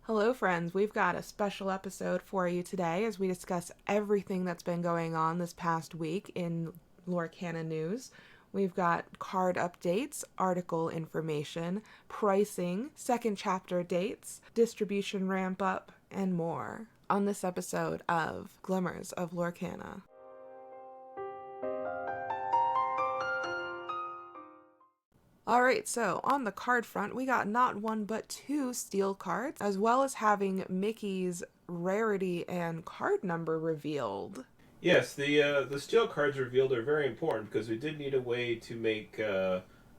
Hello, friends. We've got a special episode for you today as we discuss everything that's been going on this past week in Lorcana news. We've got card updates, article information, pricing, second chapter dates, distribution ramp up, and more on this episode of Glimmers of Lorcana. Alright, so on the card front, we got not one but two steel cards, as well as having Mickey's rarity and card number revealed. Yes, the steel cards revealed are very important because we did need a way to make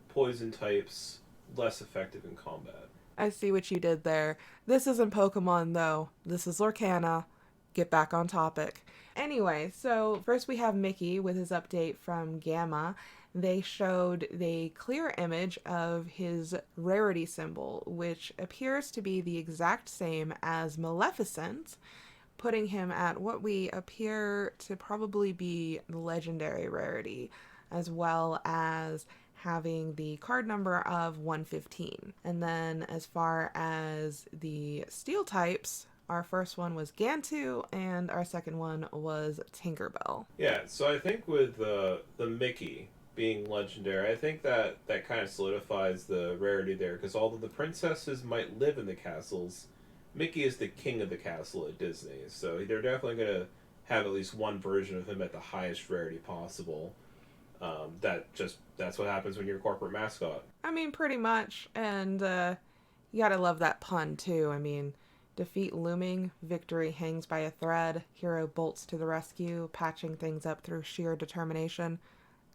poison types less effective in combat. I see what you did there. This isn't Pokemon, though. This is Lorcana. Get back on topic. Anyway, so first we have Mickey with his update from Gamma. They showed the clear image of his rarity symbol, which appears to be the exact same as Maleficent, putting him at what we appear to probably be the legendary rarity, as well as having the card number of 115. And then as far as the steel types, our first one was Gantu, and our second one was Tinkerbell. Yeah, so I think with the Mickey being legendary, I think that kind of solidifies the rarity there because although the princesses might live in the castles, Mickey is the king of the castle at Disney, so they're definitely going to have at least one version of him at the highest rarity possible. That's what happens when you're a corporate mascot. I mean, pretty much, and you gotta love that pun too. I mean, defeat looming, victory hangs by a thread, hero bolts to the rescue, patching things up through sheer determination.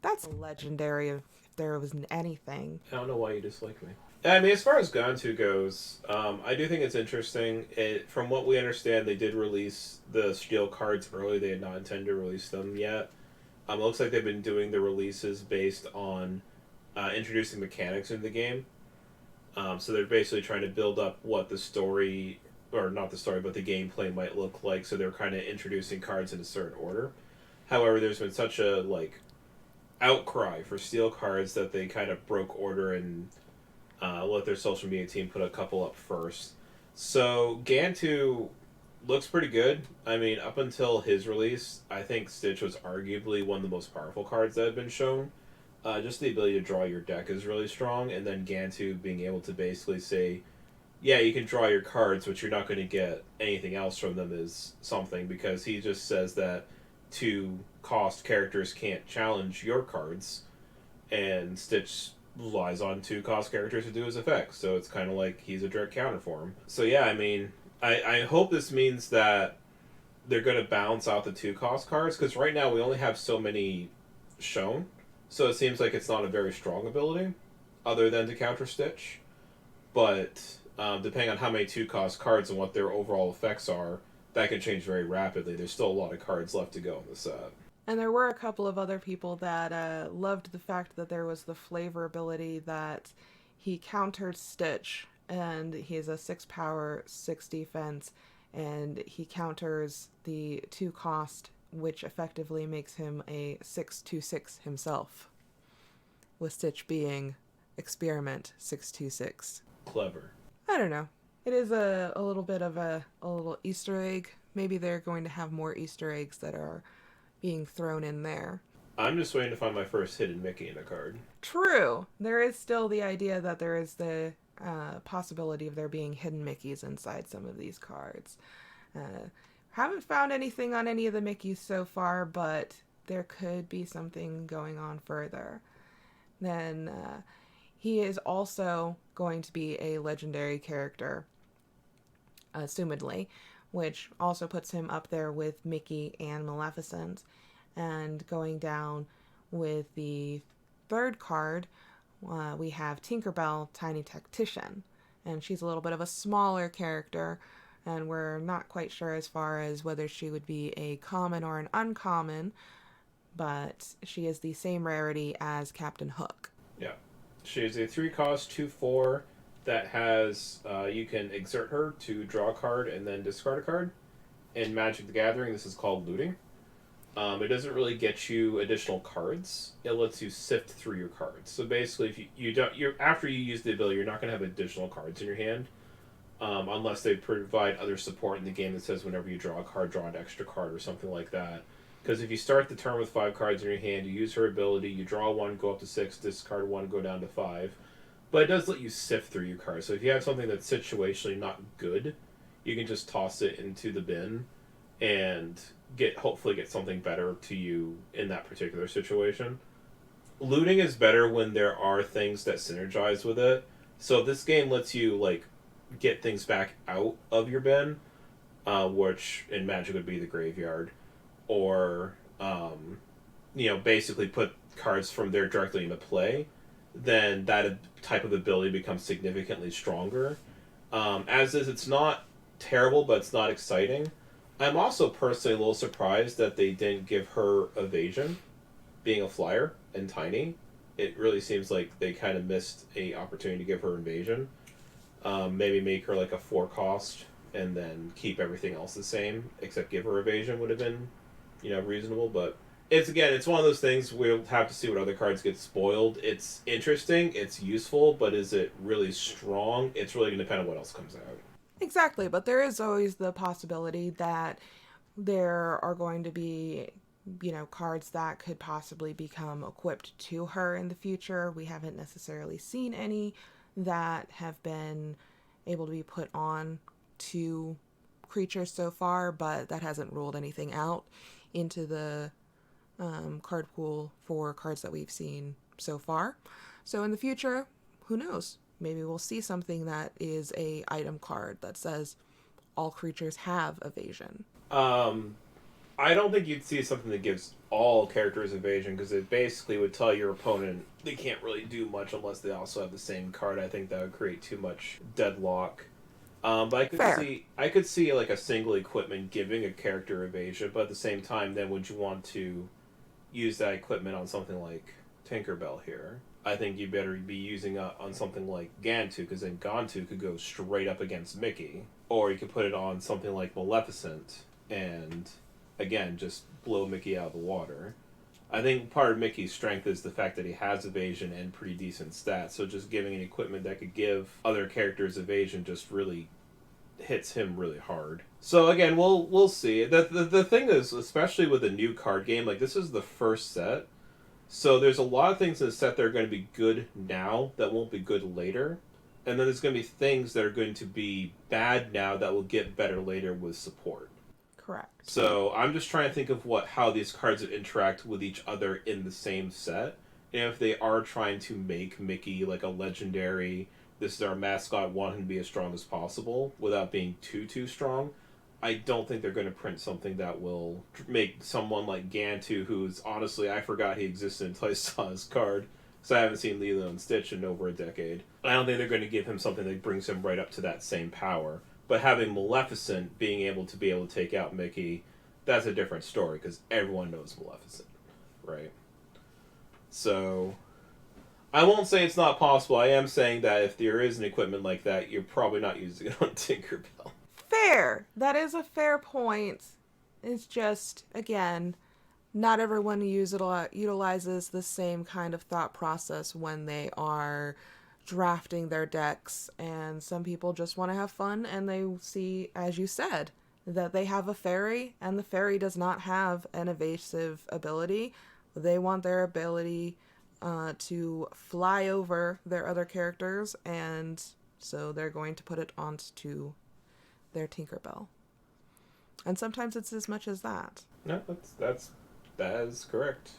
That's legendary if there was anything. I don't know why you dislike me. I mean, as far as Gantu goes, I do think it's interesting. From what we understand, they did release the steel cards early. They had not intended to release them yet. It looks like they've been doing the releases based on introducing mechanics into the game. So they're basically trying to build up what the story, or not the story, but the gameplay might look like. So they're kind of introducing cards in a certain order. However, there's been such a outcry for steel cards that they kind of broke order and let their social media team put a couple up first. So Gantu looks pretty good. I mean, up until his release, I think Stitch was arguably one of the most powerful cards that had been shown. Just the ability to draw your deck is really strong, and then Gantu being able to basically say, yeah, you can draw your cards, but you're not going to get anything else from them is something, because he just says that 2-cost characters can't challenge your cards, and Stitch relies on 2-cost characters to do his effects, so it's kind of like he's a direct counter for him. So yeah, I mean, I hope this means that they're going to balance out the 2-cost cards, because right now we only have so many shown, so it seems like it's not a very strong ability, other than to counter Stitch. But depending on how many 2-cost cards and what their overall effects are, that can change very rapidly. There's still a lot of cards left to go in the set. And there were a couple of other people that loved the fact that there was the flavor ability that he countered Stitch, and he has a 6 power, 6 defense, and he counters the 2 cost, which effectively makes him a 6/2/6 himself, with Stitch being Experiment 6/2/6. Clever. I don't know. It is a little bit of a little Easter egg. Maybe they're going to have more Easter eggs that are being thrown in there. I'm just waiting to find my first hidden Mickey in a card. True. There is still the idea that there is the possibility of there being hidden Mickeys inside some of these cards. Haven't found anything on any of the Mickeys so far, but there could be something going on further. Then he is also going to be a legendary character, assumedly, which also puts him up there with Mickey and Maleficent. And going down with the third card, we have Tinkerbell, Tiny Tactician. And she's a little bit of a smaller character, and we're not quite sure as far as whether she would be a common or an uncommon, but she is the same rarity as Captain Hook. Yeah. She is a 3-cost, 2/4 that has, you can exert her to draw a card and then discard a card. In Magic the Gathering, this is called looting. It doesn't really get you additional cards. It lets you sift through your cards. So basically, if you don't, after you use the ability, you're not going to have additional cards in your hand. unless they provide other support in the game that says whenever you draw a card, draw an extra card or something like that. Because if you start the turn with 5 cards in your hand, you use her ability, you draw 1, go up to 6, discard 1, go down to 5. But it does let you sift through your cards. So if you have something that's situationally not good, you can just toss it into the bin and hopefully get something better to you in that particular situation. Looting is better when there are things that synergize with it. So this game lets you like get things back out of your bin, which in Magic would be the graveyard, or basically put cards from there directly into play. Then that type of ability becomes significantly stronger. As is, it's not terrible, but it's not exciting. I'm also personally a little surprised that they didn't give her evasion, being a flyer and tiny. It really seems like they kind of missed a opportunity to give her evasion. Maybe make her like a 4 cost and then keep everything else the same, except give her evasion would have been, reasonable. But it's one of those things we'll have to see what other cards get spoiled. It's interesting, it's useful, but is it really strong? It's really going to depend on what else comes out. Exactly, but there is always the possibility that there are going to be, cards that could possibly become equipped to her in the future. We haven't necessarily seen any that have been able to be put on to creatures so far, but that hasn't ruled anything out into the card pool for cards that we've seen so far. So in the future, who knows? Maybe we'll see something that is a item card that says all creatures have evasion. I don't think you'd see something that gives all characters evasion, because it basically would tell your opponent they can't really do much unless they also have the same card. I think that would create too much deadlock. But I could see like a single equipment giving a character evasion, but at the same time, then would you want to use that equipment on something like Tinkerbell here? I think you better be using it on something like Gantu, because then Gantu could go straight up against Mickey. Or you could put it on something like Maleficent and, again, just blow Mickey out of the water. I think part of Mickey's strength is the fact that he has evasion and pretty decent stats, so just giving an equipment that could give other characters evasion just really hits him really hard. So again, we'll see. The thing is, especially with a new card game, like this is the first set, so there's a lot of things in the set that are going to be good now that won't be good later. And then there's going to be things that are going to be bad now that will get better later with support. Correct. So I'm just trying to think of how these cards would interact with each other in the same set. And if they are trying to make Mickey like a legendary, this is our mascot, want him to be as strong as possible without being too strong, I don't think they're going to print something that will make someone like Gantu, who's honestly, I forgot he existed until I saw his card, because I haven't seen Lilo and Stitch in over a decade. I don't think they're going to give him something that brings him right up to that same power. But having Maleficent being able to take out Mickey, that's a different story, because everyone knows Maleficent, right? So, I won't say it's not possible. I am saying that if there is an equipment like that, you're probably not using it on Tinkerbell. Fair. That is a fair point. It's just, again, not everyone utilizes the same kind of thought process when they are drafting their decks, and some people just want to have fun and they see, as you said, that they have a fairy and the fairy does not have an evasive ability. They want their ability to fly over their other characters, and so they're going to put it onto their Tinkerbell. And sometimes it's as much as that. No, that is correct.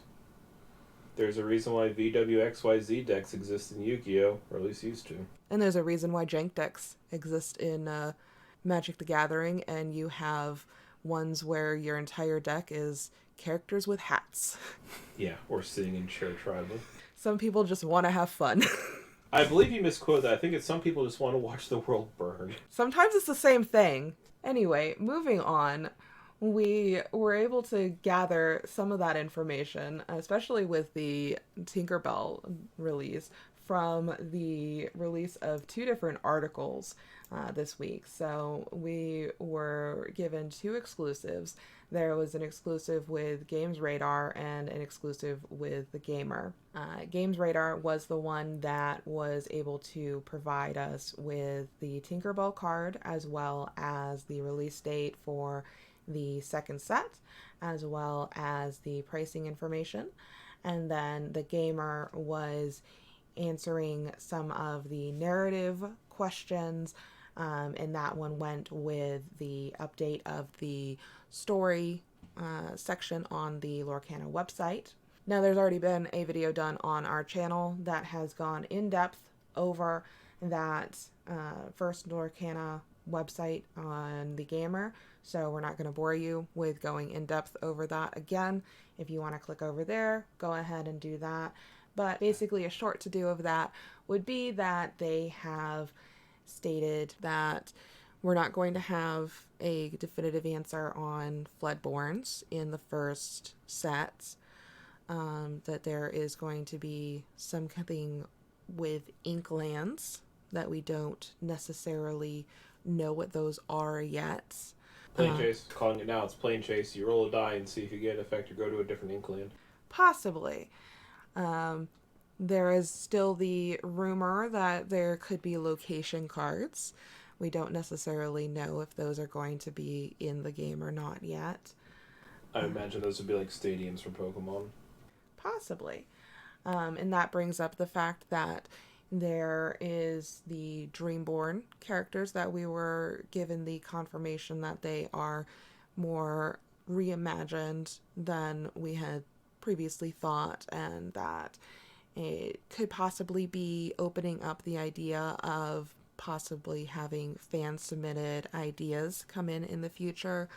There's a reason why VWXYZ decks exist in Yu-Gi-Oh! Or at least used to. And there's a reason why jank decks exist in Magic the Gathering, and you have ones where your entire deck is characters with hats. Yeah, or sitting in chair tribal. Some people just want to have fun. I believe you misquoted that. I think it's some people just want to watch the world burn. Sometimes it's the same thing. Anyway, moving on. We were able to gather some of that information, especially with the Tinkerbell release, from the release of 2 different articles this week. So we were given 2 exclusives. There was an exclusive with Games Radar and an exclusive with The Gamer. Games Radar was the one that was able to provide us with the Tinkerbell card, as well as the release date for the second set, as well as the pricing information. And then The Gamer was answering some of the narrative questions, and that one went with the update of the story section on the Lorcana website. Now, there's already been a video done on our channel that has gone in depth over that first Lorcana website on The Gamer, so we're not going to bore you with going in depth over that again. If you want to click over there, go ahead and do that. But basically, a short to-do of that would be that they have stated that we're not going to have a definitive answer on Floodborns in the first set, that there is going to be something with Inklands that we don't necessarily know what those are yet. Plane Chase. Calling it now. It's Plane Chase. You roll a die and see if you get an effect or go to a different Inkland. Possibly. There is still the rumor that there could be location cards. We don't necessarily know if those are going to be in the game or not yet. I imagine those would be like stadiums for Pokemon. Possibly. And that brings up the fact that there is the Dreamborn characters that we were given the confirmation that they are more reimagined than we had previously thought, and that it could possibly be opening up the idea of possibly having fan-submitted ideas come in the future.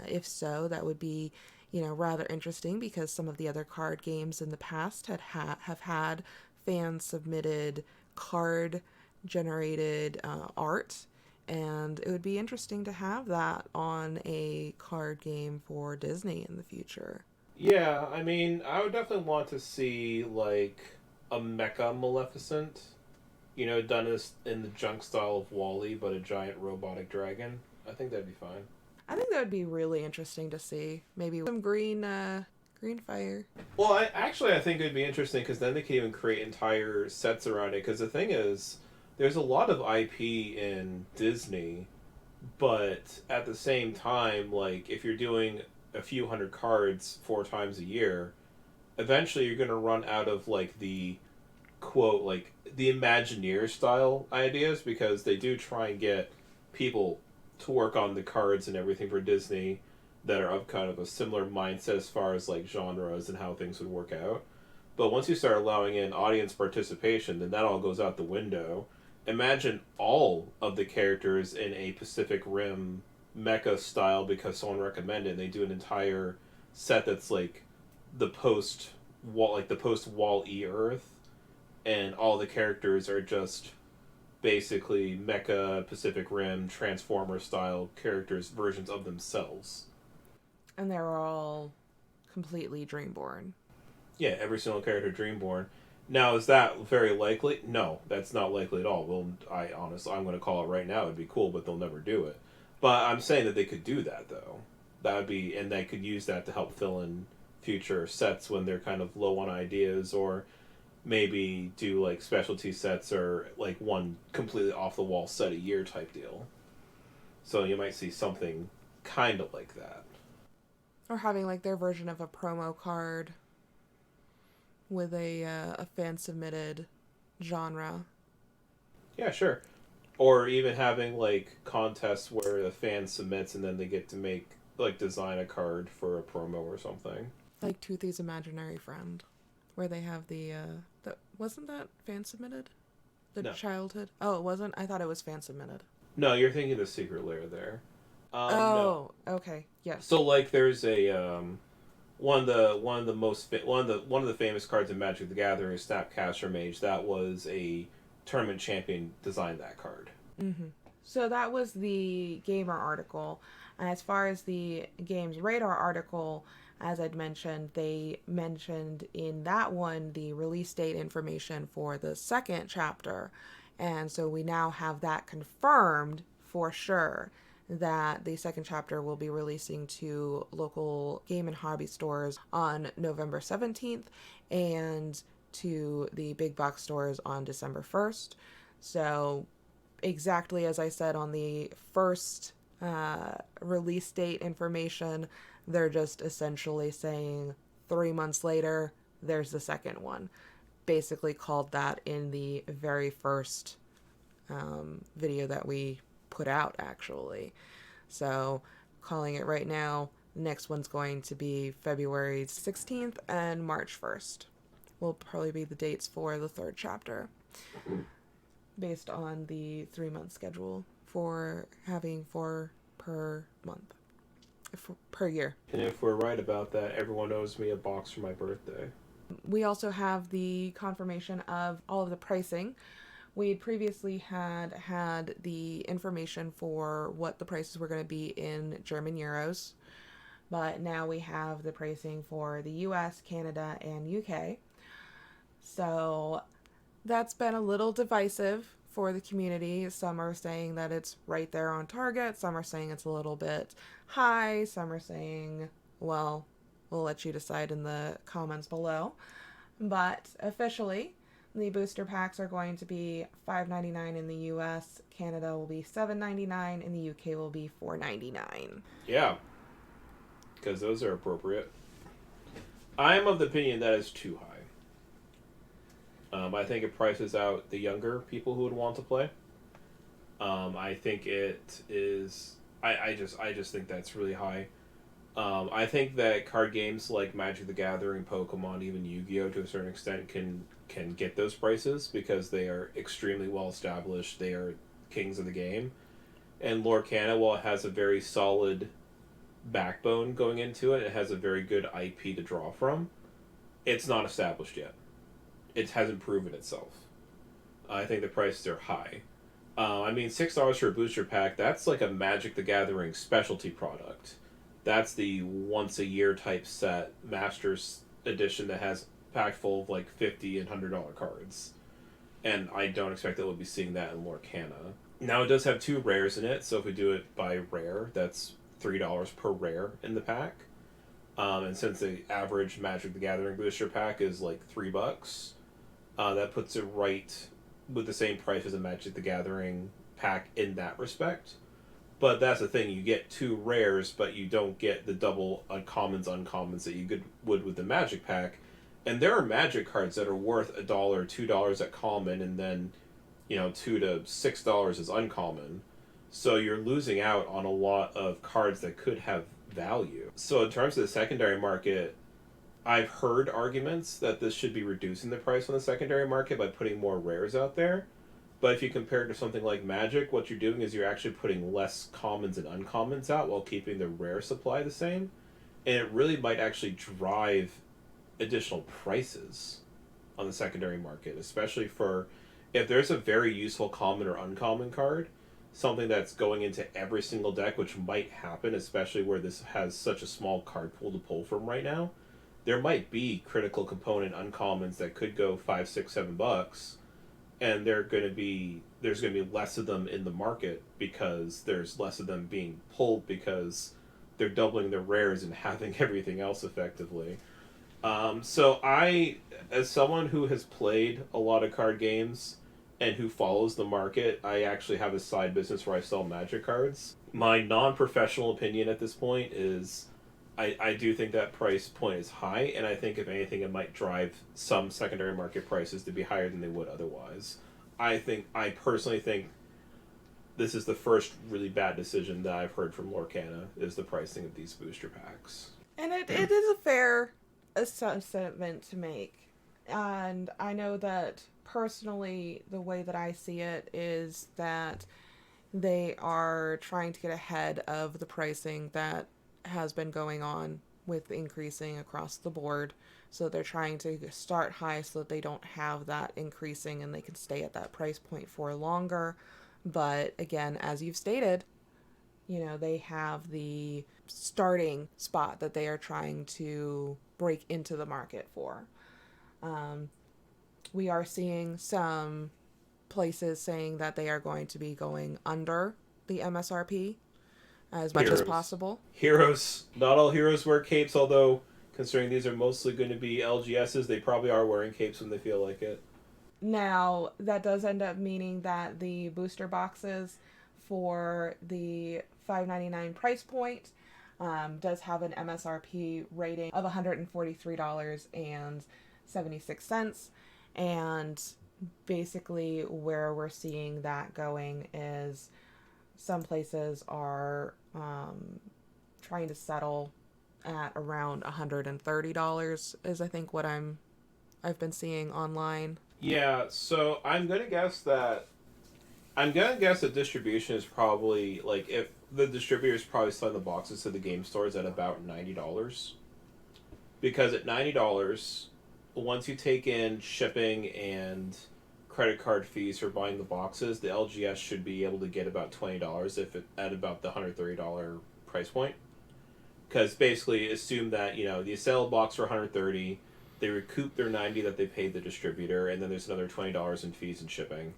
If so, that would be, rather interesting, because some of the other card games in the past have had fan-submitted card-generated art, and it would be interesting to have that on a card game for Disney in the future. Yeah, I mean, I would definitely want to see, like, a Mecha Maleficent, done in the junk style of WALL-E, but a giant robotic dragon. I think that'd be fine. I think that would be really interesting to see. Maybe some green fire. Well, I think it'd be interesting, because then they could even create entire sets around it, because the thing is, there's a lot of IP in Disney, but at the same time, like, if you're doing a few hundred cards 4 times a year, eventually you're going to run out of, like, the quote, like, the Imagineer style ideas, because they do try and get people to work on the cards and everything for Disney that are of kind of a similar mindset as far as, like, genres and how things would work out. But once you start allowing in audience participation, then that all goes out the window. Imagine all of the characters in a Pacific Rim mecha style because someone recommended, and they do an entire set that's like the post WALL-E Earth, and all the characters are just basically mecha Pacific Rim Transformer style characters, versions of themselves. And they're all completely Dreamborn. Yeah, every single character Dreamborn. Now, is that very likely? No, that's not likely at all. I'm going to call it right now. It'd be cool, but they'll never do it. But I'm saying that they could do that, though. And they could use that to help fill in future sets when they're kind of low on ideas, or maybe do, like, specialty sets, or, like, one completely off-the-wall set a year type deal. So you might see something kind of like that. Or having, like, their version of a promo card with a fan-submitted genre. Yeah, sure. Or even having, like, contests where the fan submits and then they get to make, like, design a card for a promo or something. Like Toothy's Imaginary Friend, where they have wasn't that fan-submitted? No. Childhood? Oh, it wasn't? I thought it was fan-submitted. No, you're thinking of the Secret Lair there. No. Okay, yes. So, like, there's a one of the famous cards in Magic the Gathering is Snapcaster Mage. That was a tournament champion designed that card. Mm-hmm. So that was the Gamer article. As far as the Games Radar article, As I'd mentioned, they mentioned in that one the release date information for the second chapter. And so we now have that confirmed for sure that the second chapter will be releasing to local game and hobby stores on November 17th and to the big box stores on December 1st. So, exactly as I said on the first release date information, they're just essentially saying 3 months later, there's the second one. Basically, called that in the very first video that we put out, actually. So, calling it right now, next one's going to be February 16th and March 1st. Will probably be the dates for the third chapter, based on the 3-month schedule for having 4 per month, per year. And if we're right about that, everyone owes me a box for my birthday. We also have the confirmation of all of the pricing. We previously had the information for what the prices were going to be in German euros, but now we have the pricing for the US, Canada, and UK. So that's been a little divisive for the community. Some are saying that it's right there on target. Some are saying it's a little bit high. Some are saying, well, we'll let you decide in the comments below. But officially, the booster packs are going to be $5.99 in the US, Canada will be $7.99, and the UK will be $4.99. Yeah, because those are appropriate. I am of the opinion that is too high. I think it prices out the younger people who would want to play. I think it is. I just think that's really high. I think that card games like Magic the Gathering, Pokemon, even Yu-Gi-Oh! To a certain extent can get those prices because they are extremely well established. They are kings of the game. And Lorcana, while it has a very solid backbone going into it, it has a very good IP to draw from. It's not established yet. It hasn't proven itself. I think the prices are high. I mean, $6 for a booster pack, that's like a Magic the Gathering specialty product. That's the once-a-year type set, Masters Edition, that has a pack full of like $50 and $100 cards. And I don't expect that we'll be seeing that in Lorcana. Now, it does have 2 rares in it, so if we do it by rare, that's $3 per rare in the pack. And since the average Magic the Gathering booster pack is like $3, that puts it right with the same price as a Magic the Gathering pack in that respect. But that's the thing, you get 2 rares, but you don't get the double uncommons that you would with the Magic pack. And there are Magic cards that are worth $1, $2 at common, and then, $2 to $6 is uncommon. So you're losing out on a lot of cards that could have value. So in terms of the secondary market, I've heard arguments that this should be reducing the price on the secondary market by putting more rares out there. But if you compare it to something like Magic, what you're doing is you're actually putting less commons and uncommons out while keeping the rare supply the same. And it really might actually drive additional prices on the secondary market, especially for if there's a very useful common or uncommon card, something that's going into every single deck, which might happen, especially where this has such a small card pool to pull from right now. There might be critical component uncommons that could go $5, $6, $7, and there's going to be less of them in the market because there's less of them being pulled because they're doubling their rares and having everything else effectively. So I, as someone who has played a lot of card games and who follows the market, I actually have a side business where I sell Magic cards. My non-professional opinion at this point is I do think that price point is high, and I think if anything it might drive some secondary market prices to be higher than they would otherwise. I personally think this is the first really bad decision that I've heard from Lorcana, is the pricing of these booster packs. And it is a fair assessment to make. And I know that personally, the way that I see it is that they are trying to get ahead of the pricing that has been going on with increasing across the board. So they're trying to start high so that they don't have that increasing and they can stay at that price point for longer. But again, as you've stated, they have the starting spot that they are trying to break into the market for. Um, we are seeing some places saying that they are going to be going under the MSRP as much as Heroes. possible. Heroes. Not all heroes wear capes, although considering these are mostly going to be LGSs, they probably are wearing capes when they feel like it. Now, that does end up meaning that the booster boxes for the $5.99 price point does have an MSRP rating of $143.76. And basically, where we're seeing that going is some places are trying to settle at around $130 is I think what I've been seeing online. Yeah, so I'm gonna guess that distribution is probably like if the distributor is probably selling the boxes to the game stores at about $90, because at $90, once you take in shipping and credit card fees for buying the boxes, the LGS should be able to get about $20 if it at about the $130 price point. Because basically, assume that you sell a box for 130, they recoup their 90 that they paid the distributor, and then there's another $20 in fees and shipping.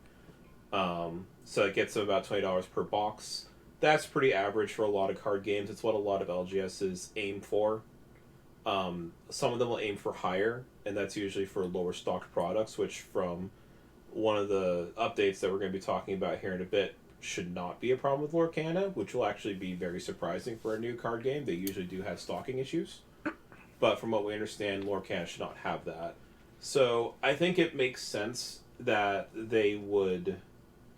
So it gets them about $20 per box. That's pretty average for a lot of card games. It's what a lot of LGSs aim for. Some of them will aim for higher, and that's usually for lower stocked products, which from one of the updates that we're going to be talking about here in a bit should not be a problem with Lorcana, which will actually be very surprising for a new card game. They usually do have stocking issues. But from what we understand, Lorcana should not have that. So I think it makes sense that they would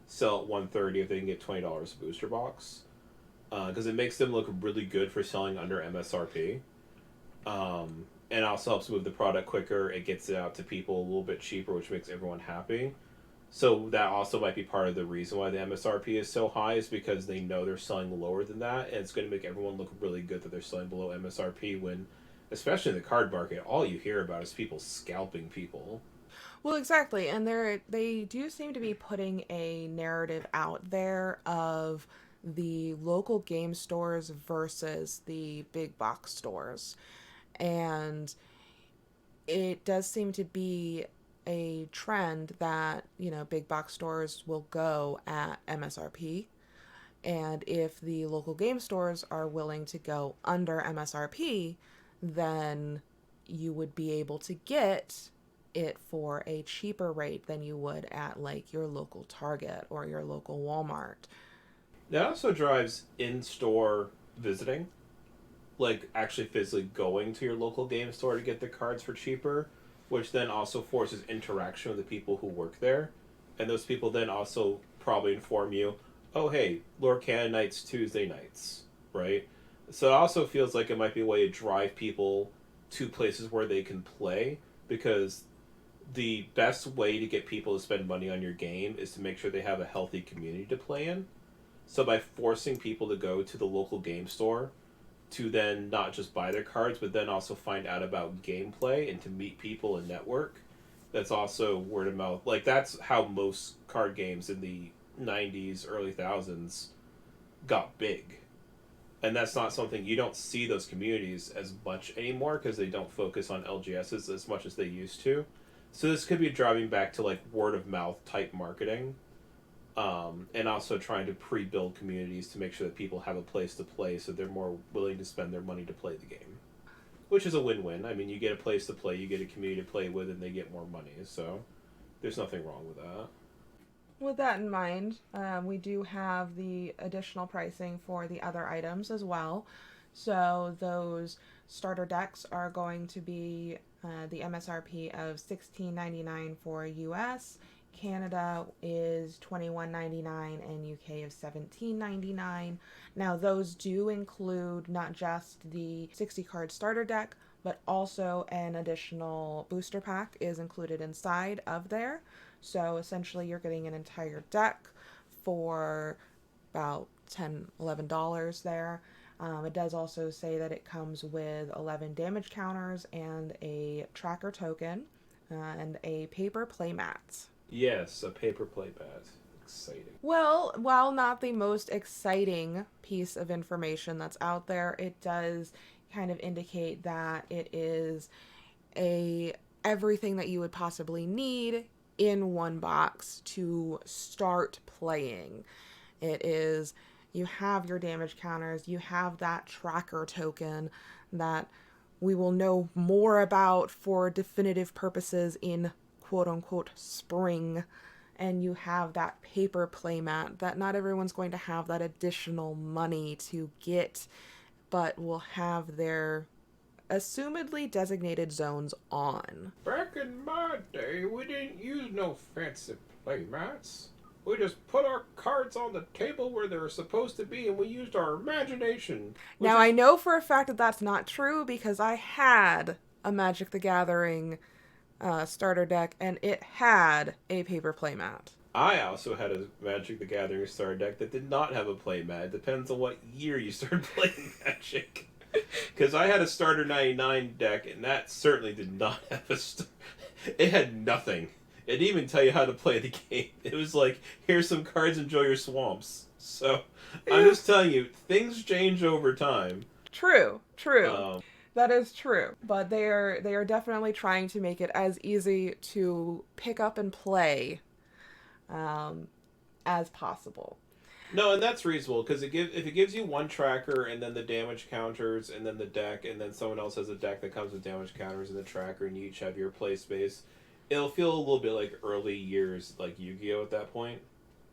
sell at 130 if they can get $20 a booster box. Because it makes them look really good for selling under MSRP. And also helps move the product quicker. It gets it out to people a little bit cheaper, which makes everyone happy. So that also might be part of the reason why the MSRP is so high, is because they know they're selling lower than that, and it's going to make everyone look really good that they're selling below MSRP when, especially in the card market, all you hear about is people scalping people. Well, exactly, and they do seem to be putting a narrative out there of the local game stores versus the big box stores. And it does seem to be a trend that, big box stores will go at MSRP. And if the local game stores are willing to go under MSRP, then you would be able to get it for a cheaper rate than you would at like your local Target or your local Walmart. That also drives in-store visiting, like actually physically going to your local game store to get the cards for cheaper, which then also forces interaction with the people who work there. And those people then also probably inform you, oh, hey, Lorcana nights Tuesday nights, right? So it also feels like it might be a way to drive people to places where they can play, because the best way to get people to spend money on your game is to make sure they have a healthy community to play in. So by forcing people to go to the local game store to then not just buy their cards, but then also find out about gameplay and to meet people and network, that's also word of mouth. Like, that's how most card games in the 90s, early thousands got big. And that's not something you don't see those communities as much anymore because they don't focus on LGSs as much as they used to. So this could be driving back to like word of mouth type marketing, and also trying to pre-build communities to make sure that people have a place to play, so they're more willing to spend their money to play the game, which is a win-win. I mean, you get a place to play, you get a community to play with, and they get more money. So there's nothing wrong with that. With that in mind, we do have the additional pricing for the other items as well. So those starter decks are going to be the MSRP of $16.99 for US. Canada is $21.99 and UK is $17.99. Now those do include not just the 60 card starter deck, but also an additional booster pack is included inside of there. So essentially, you're getting an entire deck for about $10, $11 there. It does also say that it comes with 11 damage counters and a tracker token and a paper playmat. Yes, a paper play bat. exciting. Well, while not the most exciting piece of information that's out there, it does kind of indicate that it is a everything that you would possibly need in one box to start playing. It is, you have your damage counters, you have that tracker token that we will know more about for definitive purposes in quote unquote spring, and you have that paper playmat that not everyone's going to have that additional money to get, but will have their assumedly designated zones on. Back in my day, we didn't use no fancy playmats. We just put our cards on the table where they were supposed to be, and we used our imagination. Now, I know for a fact that that's not true because I had a Magic the Gathering starter deck, and it had a paper playmat. I also had a Magic the Gathering starter deck that did not have a playmat. It depends on what year you started playing Magic. Because I had a starter 99 deck, and that certainly did not have it had nothing. It didn't even tell you how to play the game. It was like, here's some cards, enjoy your swamps. So, I'm just telling you, things change over time. True. That is true. But they are definitely trying to make it as easy to pick up and play as possible. No, and that's reasonable, because if it gives you one tracker, and then the damage counters, and then the deck, and then someone else has a deck that comes with damage counters and the tracker, and you each have your play space, it'll feel a little bit like early years, like Yu-Gi-Oh! At that point.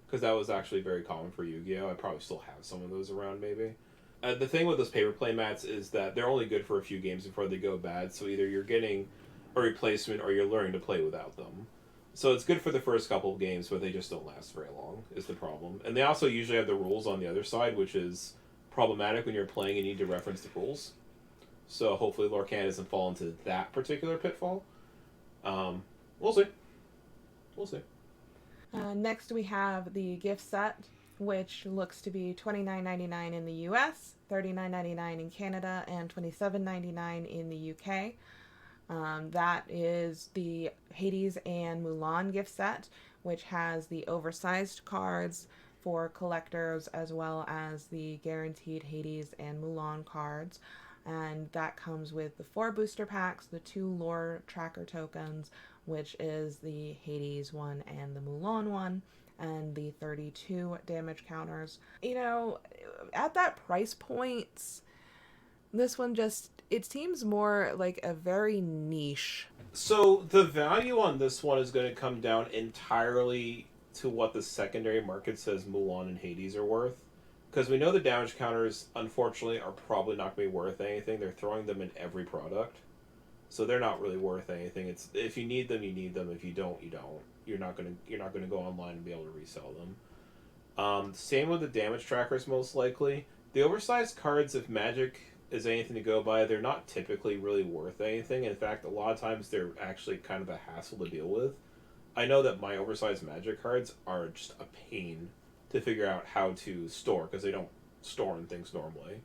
Because that was actually very common for Yu-Gi-Oh! I probably still have some of those around, maybe. The thing with those paper play mats is that they're only good for a few games before they go bad, so either you're getting a replacement or you're learning to play without them. So it's good for the first couple of games, but they just don't last very long, is the problem. And they also usually have the rules on the other side, which is problematic when you're playing and you need to reference the rules. So hopefully Lorcana doesn't fall into that particular pitfall. We'll see. We'll see. Next, we have the gift set, which looks to be $29.99 in the US, $39.99 in Canada, and $27.99 in the UK. That is the Hades and Mulan gift set, which has the oversized cards for collectors as well as the guaranteed Hades and Mulan cards. And that comes with the 4 booster packs, the 2 lore tracker tokens, which is the Hades one and the Mulan one, and the 32 damage counters. You know, at that price point, this one just, it seems more like a very niche. So the value on this one is going to come down entirely to what the secondary market says Mulan and Hades are worth. Because we know the damage counters, unfortunately, are probably not going to be worth anything. They're throwing them in every product. So they're not really worth anything. It's, if you need them, you need them. If you don't, you don't. You're not going to go online and be able to resell them. Same with the damage trackers, most likely. The oversized cards, if Magic is anything to go by, they're not typically really worth anything. In fact, a lot of times they're actually kind of a hassle to deal with. I know that my oversized Magic cards are just a pain to figure out how to store, because they don't store in things normally.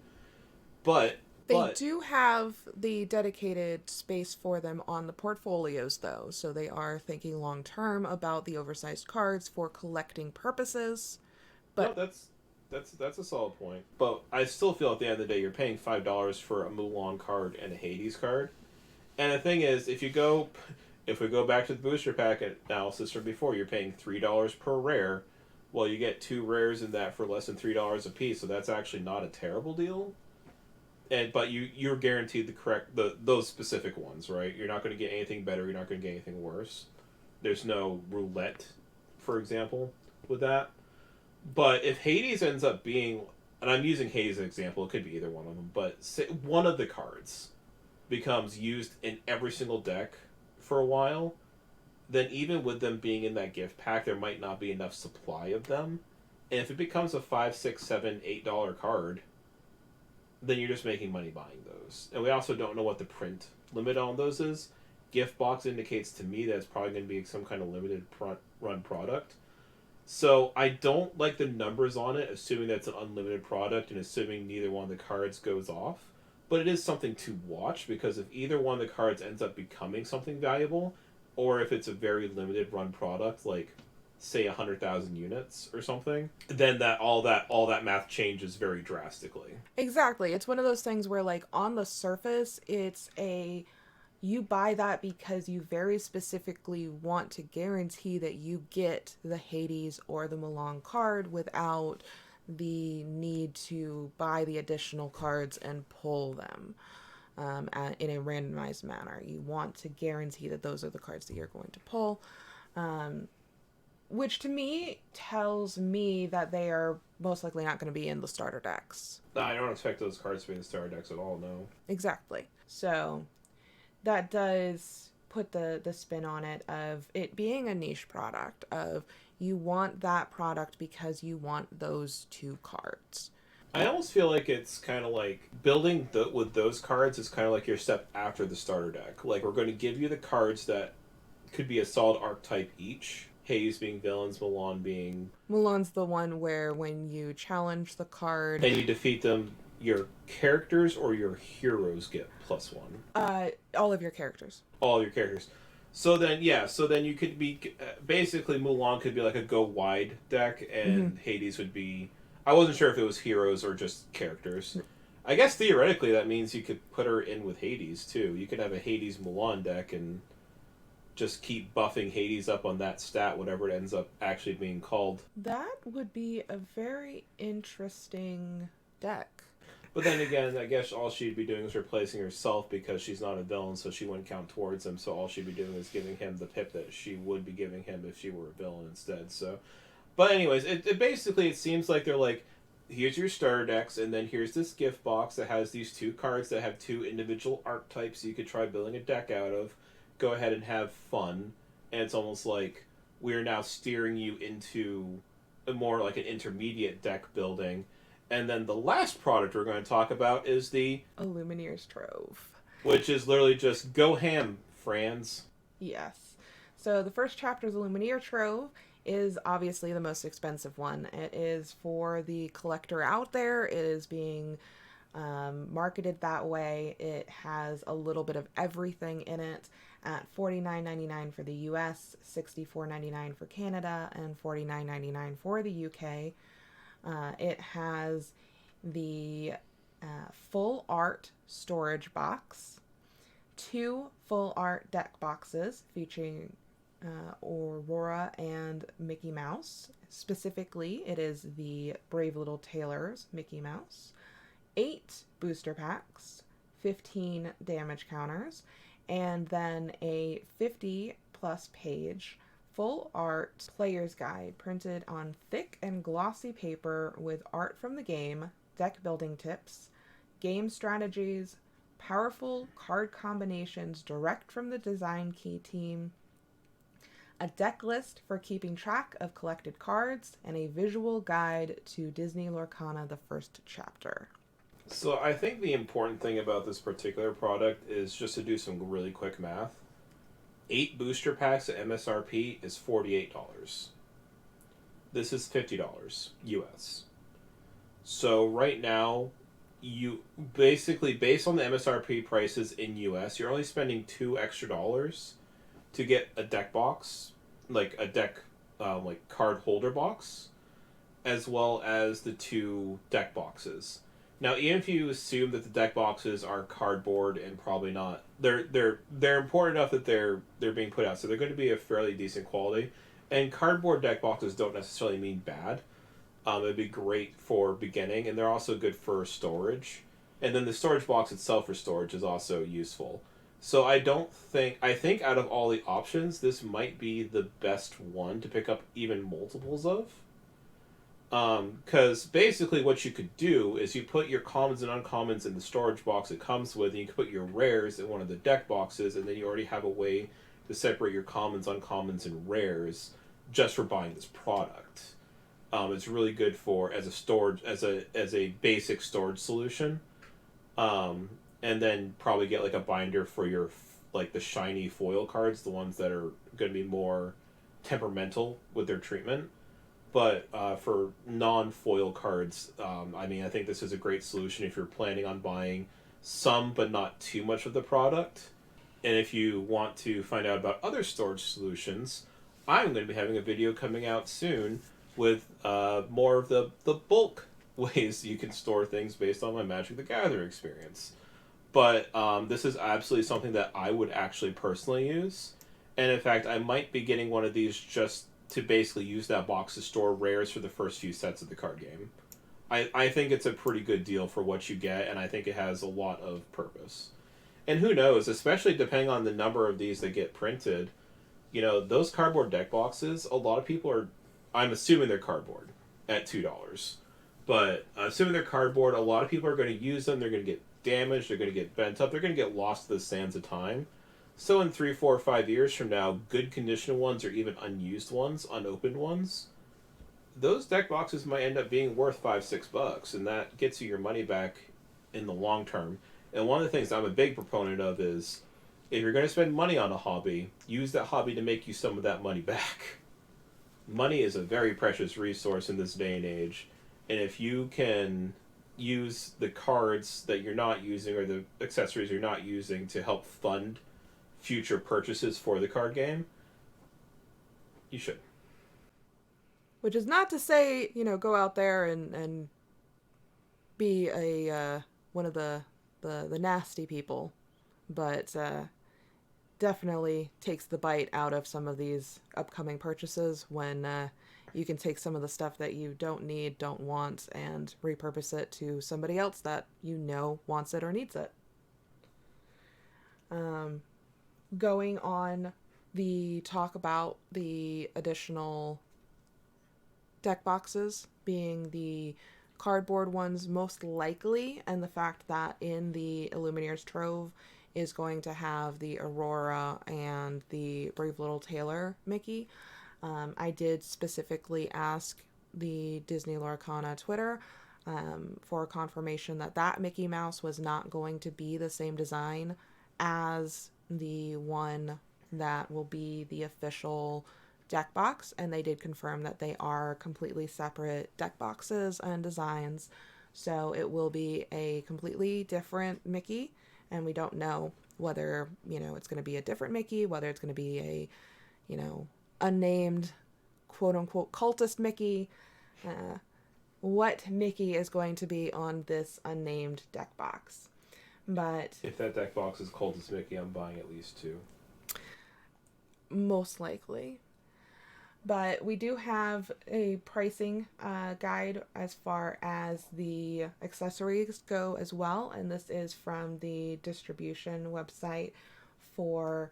But they do have the dedicated space for them on the portfolios, though, so they are thinking long term about the oversized cards for collecting purposes. But no, that's a solid point. But I still feel at the end of the day, you're paying $5 for a Mulan card and a Hades card. And the thing is, if we go back to the booster pack analysis from before, you're paying $3 per rare. Well, you get 2 rares in that for less than $3 a piece, so that's actually not a terrible deal. But you're guaranteed those specific ones, right? You're not going to get anything better. You're not going to get anything worse. There's no roulette, for example, with that. But if Hades ends up being, and I'm using Hades as an example, it could be either one of them, but say one of the cards becomes used in every single deck for a while, then even with them being in that gift pack, there might not be enough supply of them. And if it becomes a $5, $6, $7, $8 card, then you're just making money buying those. And we also don't know what the print limit on those is. Gift box indicates to me that it's probably going to be some kind of limited run product. So I don't like the numbers on it, assuming that's an unlimited product and assuming neither one of the cards goes off. But it is something to watch, because if either one of the cards ends up becoming something valuable, or if it's a very limited run product, like say 100,000 units or something, then all that math changes very drastically. Exactly. It's one of those things where, like, on the surface, it's a you buy that because you very specifically want to guarantee that you get the Hades or the Milan card without the need to buy the additional cards and pull them in a randomized manner. You want to guarantee that those are the cards that you're going to pull, which to me tells me that they are most likely not going to be in the starter decks. I don't expect those cards to be in the starter decks at all, no. Exactly. So that does put the spin on it of it being a niche product, of you want that product because you want those two cards. I almost feel like it's kind of like building with those cards is kind of like your step after the starter deck. Like, we're going to give you the cards that could be a solid archetype each. Hades being villains, Milan being... Mulan's the one where when you challenge the card and you defeat them, your characters or your heroes get +1. All of your characters. All your characters. So then, you could be... basically, Mulan could be like a go-wide deck, and Hades would be... I wasn't sure if it was heroes or just characters. I guess theoretically that means you could put her in with Hades, too. You could have a Hades Mulan deck and just keep buffing Hades up on that stat, whatever it ends up actually being called. That would be a very interesting deck. But then again, I guess all she'd be doing is replacing herself because she's not a villain, so she wouldn't count towards him. So all she'd be doing is giving him the pip that she would be giving him if she were a villain instead. So, but anyways, it basically, it seems like they're like, here's your starter decks, and then here's this gift box that has these two cards that have two individual archetypes you could try building a deck out of. Go ahead and have fun. And it's almost like we're now steering you into a more like an intermediate deck building. And then the last product we're going to talk about is the Illumineers Trove. Which is literally just go ham, Franz. Yes. So the first chapter is Illumineer Trove is obviously the most expensive one. It is for the collector out there. It is being marketed that way. It has a little bit of everything in it at $49.99 for the US, $64.99 for Canada, and $49.99 for the UK. It has the full art storage box, 2 full art deck boxes featuring Aurora and Mickey Mouse. Specifically, it is the Brave Little Tailors Mickey Mouse, 8 booster packs, 15 damage counters, and then a 50-plus page full art player's guide printed on thick and glossy paper with art from the game, deck building tips, game strategies, powerful card combinations direct from the design key team, a deck list for keeping track of collected cards, and a visual guide to Disney Lorcana, the first chapter. So I think the important thing about this particular product is just to do some really quick math. 8 booster packs at MSRP is $48. This is $50 US. So right now, you basically, based on the MSRP prices in US, you're only spending $2 extra to get a deck box, like a deck, like card holder box, as well as the 2 deck boxes. Now, even if you assume that the deck boxes are cardboard and probably not, they're important enough that they're being put out, so they're going to be of fairly decent quality. And cardboard deck boxes don't necessarily mean bad. It'd be great for beginning, and they're also good for storage. And then the storage box itself for storage is also useful. So I think out of all the options, this might be the best one to pick up even multiples of. Because basically what you could do is you put your commons and uncommons in the storage box it comes with, and you can put your rares in one of the deck boxes, and then you already have a way to separate your commons, uncommons, and rares just for buying this product. It's really good for as a basic storage solution, and then probably get like a binder for your like the shiny foil cards, the ones that are going to be more temperamental with their treatment. But for non-foil cards, I think this is a great solution if you're planning on buying some but not too much of the product. And if you want to find out about other storage solutions, I'm going to be having a video coming out soon with more of the bulk ways you can store things based on my Magic the Gathering experience. But this is absolutely something that I would actually personally use. And in fact, I might be getting one of these just to basically use that box to store rares for the first few sets of the card game. I think it's a pretty good deal for what you get, and I think it has a lot of purpose. And who knows, especially depending on the number of these that get printed, those cardboard deck boxes, a lot of people are, I'm assuming they're cardboard at $2. But assuming they're cardboard, a lot of people are going to use them. They're going to get damaged. They're going to get bent up. They're going to get lost to the sands of time. So in 3, 4, 5 years from now, good condition ones or even unused ones, unopened ones, those deck boxes might end up being worth $5, $6, and that gets you your money back in the long term. And one of the things I'm a big proponent of is, if you're going to spend money on a hobby, use that hobby to make you some of that money back. Money is a very precious resource in this day and age, and if you can use the cards that you're not using or the accessories you're not using to help fund future purchases for the card game, you should. Which is not to say, go out there and be a one of the nasty people, but definitely takes the bite out of some of these upcoming purchases when you can take some of the stuff that you don't need, don't want, and repurpose it to somebody else that wants it or needs it. Going on the talk about the additional deck boxes being the cardboard ones most likely, and the fact that in the Illumineers Trove is going to have the Aurora and the Brave Little Tailor Mickey. I did specifically ask the Disney Lorcana Twitter for confirmation that Mickey Mouse was not going to be the same design as the one that will be the official deck box, and they did confirm that they are completely separate deck boxes and designs. So it will be a completely different Mickey, and we don't know whether, it's going to be a different Mickey, whether it's going to be a, unnamed quote-unquote cultist Mickey. What Mickey is going to be on this unnamed deck box. But if that deck box is Cultist Mickey, I'm buying at least 2. Most likely. But we do have a pricing guide as far as the accessories go as well. And this is from the distribution website for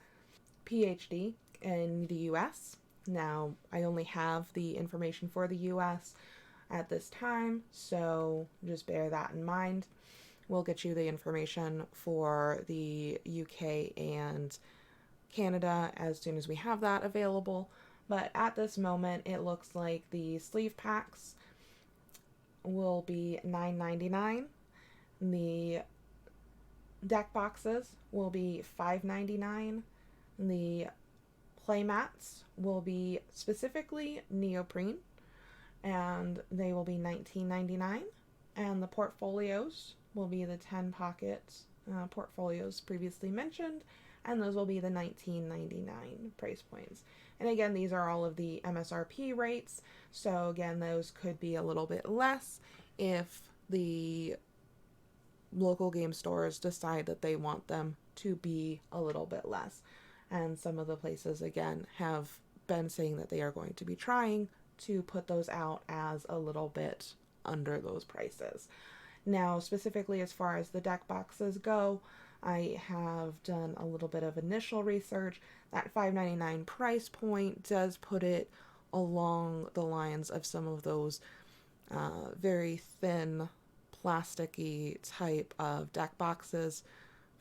PhD in the US. Now, I only have the information for the US at this time, so just bear that in mind. We'll get you the information for the UK and Canada as soon as we have that available. But at this moment, it looks like the sleeve packs will be $9.99. The deck boxes will be $5.99. The playmats will be specifically neoprene, and they will be $19.99. And the portfolios will be the 10 pocket portfolios previously mentioned, and those will be the $19.99 price points. And again, these are all of the MSRP rates, so again, those could be a little bit less if the local game stores decide that they want them to be a little bit less. And some of the places, again, have been saying that they are going to be trying to put those out as a little bit under those prices. Now, specifically as far as the deck boxes go, I have done a little bit of initial research. That $5.99 price point does put it along the lines of some of those very thin, plasticky type of deck boxes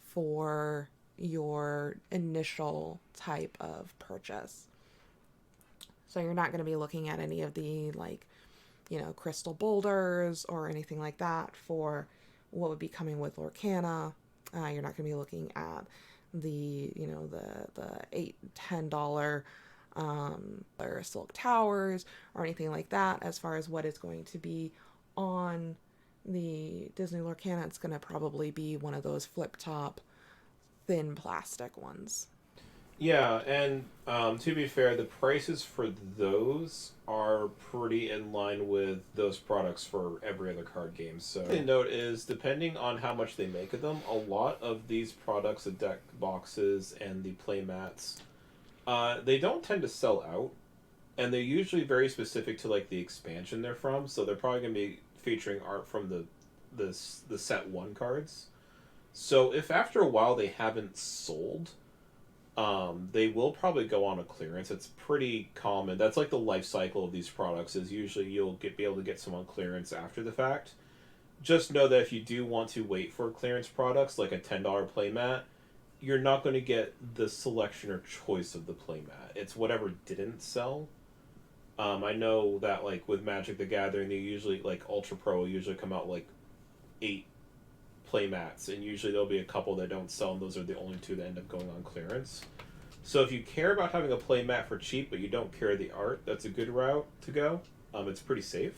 for your initial type of purchase. So you're not going to be looking at any of the crystal boulders or anything like that for what would be coming with Lorcana. You're not going to be looking at the $8-10 silk towers or anything like that. As far as what is going to be on the Disney Lorcana, it's going to probably be one of those flip top thin plastic ones. Yeah, and to be fair, the prices for those are pretty in line with those products for every other card game. So the note is, depending on how much they make of them, a lot of these products, the deck boxes and the play mats, they don't tend to sell out, and they're usually very specific to like the expansion they're from. So they're probably going to be featuring art from the set one cards. So if after a while they haven't sold, they will probably go on a clearance. It's pretty common. That's like the life cycle of these products. Is usually you'll be able to get some on clearance after the fact. Just know that if you do want to wait for clearance products like a $10 playmat, you're not going to get the selection or choice of the playmat. It's whatever didn't sell. I know that like with Magic the Gathering, they usually like Ultra Pro will usually come out like 8 playmats, and usually there'll be a couple that don't sell, and those are the only two that end up going on clearance. So if you care about having a playmat for cheap, but you don't care the art, that's a good route to go. It's pretty safe.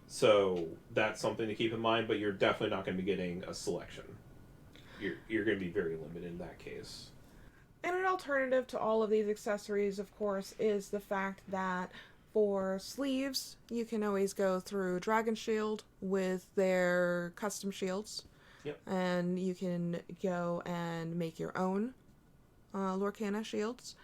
So that's something to keep in mind, but you're definitely not going to be getting a selection. You're going to be very limited in that case. And an alternative to all of these accessories, of course, is the fact that for sleeves, you can always go through Dragon Shield with their custom shields, Yep. and you can go and make your own Lorcana shields.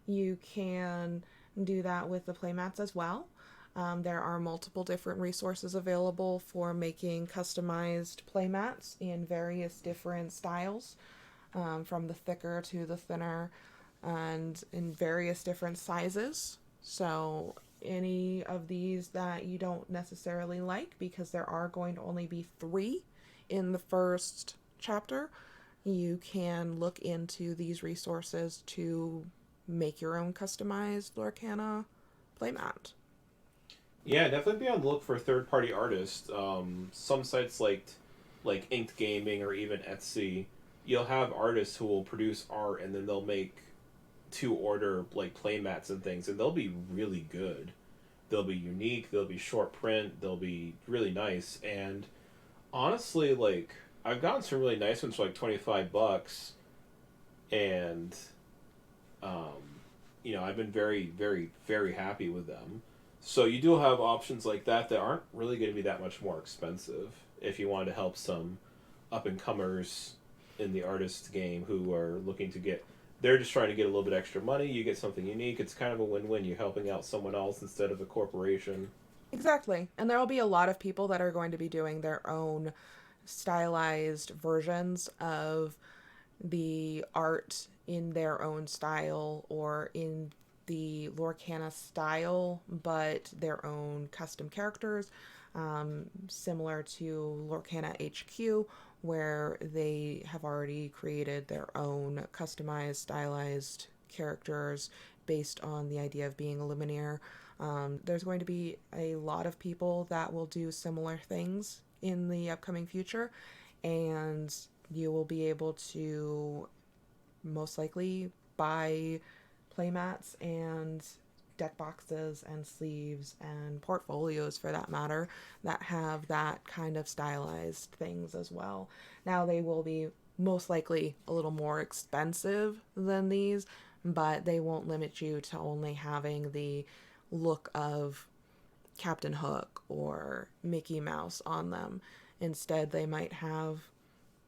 You can do that with the playmats as well. There are multiple different resources available for making customized playmats in various different styles, from the thicker to the thinner, and in various different sizes. So, any of these that you don't necessarily like, because there are going to only be 3 in the first chapter, you can look into these resources to make your own customized Lorcana playmat. Yeah, definitely be on the look for third party artists. Some sites like Inked Gaming or even Etsy, you'll have artists who will produce art and then they'll make to order like playmats and things, and they'll be really good. They'll be unique. They'll be short print. They'll be really nice. And honestly, like I've gotten some really nice ones for like $25, and um, I've been very, very, very happy with them. So you do have options like that aren't really going to be that much more expensive if you want to help some up and comers in the artist game who are looking to get. They're just trying to get a little bit extra money. You get something unique. It's kind of a win-win. You're helping out someone else instead of a corporation. Exactly. And there will be a lot of people that are going to be doing their own stylized versions of the art in their own style or in the Lorcana style, but their own custom characters, similar to Lorcana HQ, where they have already created their own customized, stylized characters based on the idea of being a Illumineer. There's going to be a lot of people that will do similar things in the upcoming future, and you will be able to most likely buy playmats and deck boxes and sleeves and portfolios for that matter that have that kind of stylized things as well. Now they will be most likely a little more expensive than these, but they won't limit you to only having the look of Captain Hook or Mickey Mouse on them. Instead, they might have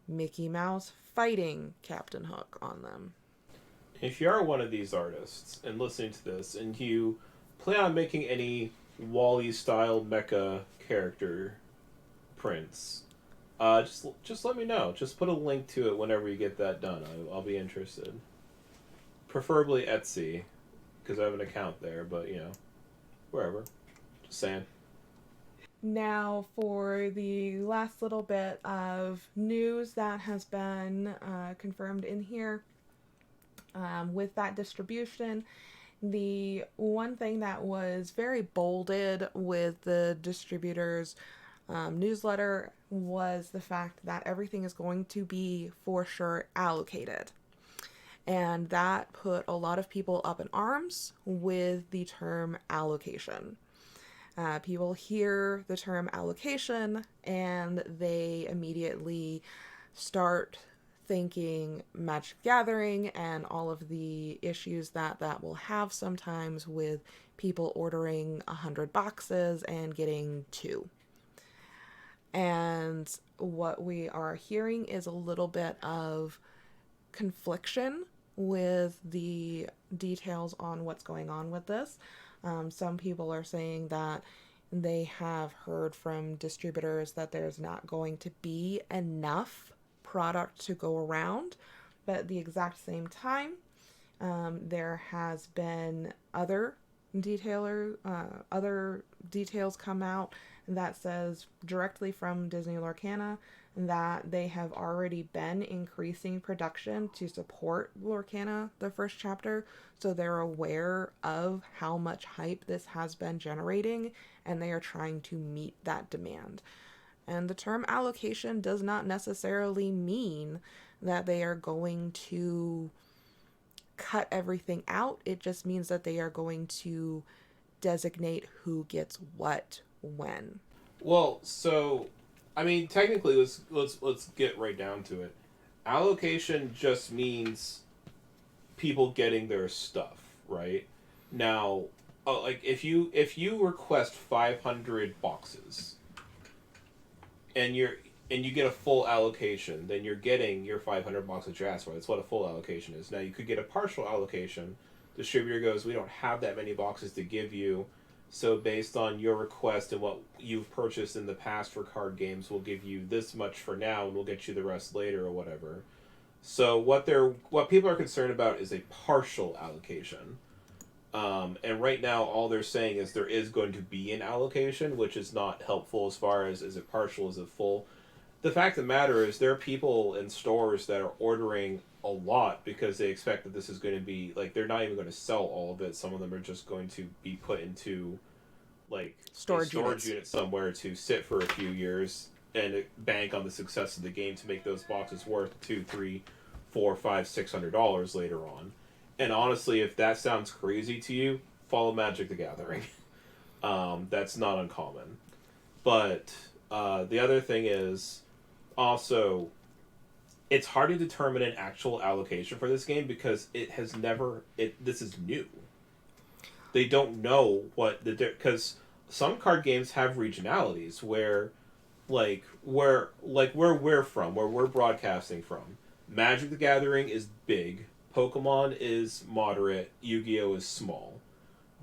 Mickey Mouse fighting Captain Hook on them. If you are one of these artists and listening to this, and you plan on making any Wally style mecha character prints, just let me know. Just put a link to it whenever you get that done. I'll be interested. Preferably Etsy, because I have an account there. But wherever. Just saying. Now, for the last little bit of news that has been confirmed in here, with that distribution, the one thing that was very bolded with the distributors newsletter was the fact that everything is going to be for sure allocated. And that put a lot of people up in arms with the term allocation. People hear the term allocation and they immediately start thinking Magic the Gathering and all of the issues that that will have sometimes with people ordering 100 boxes and getting 2. And what we are hearing is a little bit of confliction with the details on what's going on with this. Some people are saying that they have heard from distributors that there's not going to be enough product to go around, but at the exact same time, there has been other details come out that says directly from Disney Lorcana that they have already been increasing production to support Lorcana, the first chapter, so they're aware of how much hype this has been generating, and they are trying to meet that demand. And the term allocation does not necessarily mean that they are going to cut everything out. It just means that they are going to designate who gets what when. Well, so I mean, technically, let's get right down to it. Allocation just means people getting their stuff, right? Now, like if you request 500 boxes and you get a full allocation, then you're getting your 500 boxes you asked for. That's what a full allocation is. Now, you could get a partial allocation. Distributor goes, we don't have that many boxes to give you, so based on your request and what you've purchased in the past for card games, we'll give you this much for now, and we'll get you the rest later or whatever. So what people are concerned about is a partial allocation. And right now, all they're saying is there is going to be an allocation, which is not helpful as far as is it partial, is it full. The fact of the matter is there are people in stores that are ordering a lot because they expect that this is going to be, like, they're not even going to sell all of it. Some of them are just going to be put into, like, Storage unit somewhere to sit for a few years and bank on the success of the game to make those boxes worth $2, $3, $4, $5, $600 later on. And honestly, if that sounds crazy to you, follow Magic the Gathering. That's not uncommon. But the other thing is also, it's hard to determine an actual allocation for this game because it has never. This is new. They don't know what because some card games have regionalities where, where we're from, where we're broadcasting from. Magic the Gathering is big. Pokemon is moderate. Yu-Gi-Oh is small.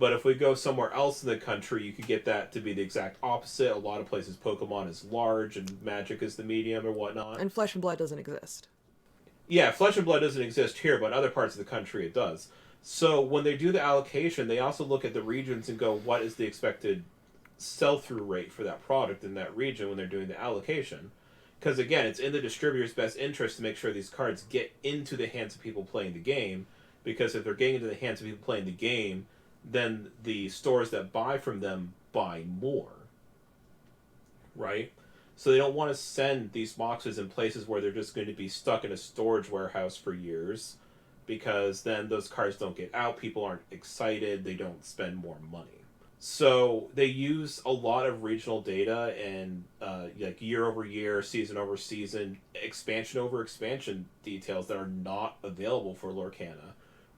But if we go somewhere else in the country, you could get that to be the exact opposite. A lot of places, Pokemon is large and Magic is the medium or whatnot. And Flesh and Blood doesn't exist. Yeah, Flesh and Blood doesn't exist here, but in other parts of the country it does. So when they do the allocation, they also look at the regions and go, what is the expected sell-through rate for that product in that region when they're doing the allocation? Because again, it's in the distributor's best interest to make sure these cards get into the hands of people playing the game. Because if they're getting into the hands of people playing the game, then the stores that buy from them buy more. Right? So they don't want to send these boxes in places where they're just going to be stuck in a storage warehouse for years. Because then those cards don't get out, people aren't excited, they don't spend more money. So they use a lot of regional data and like year over year, season over season, expansion over expansion details that are not available for Lorcana.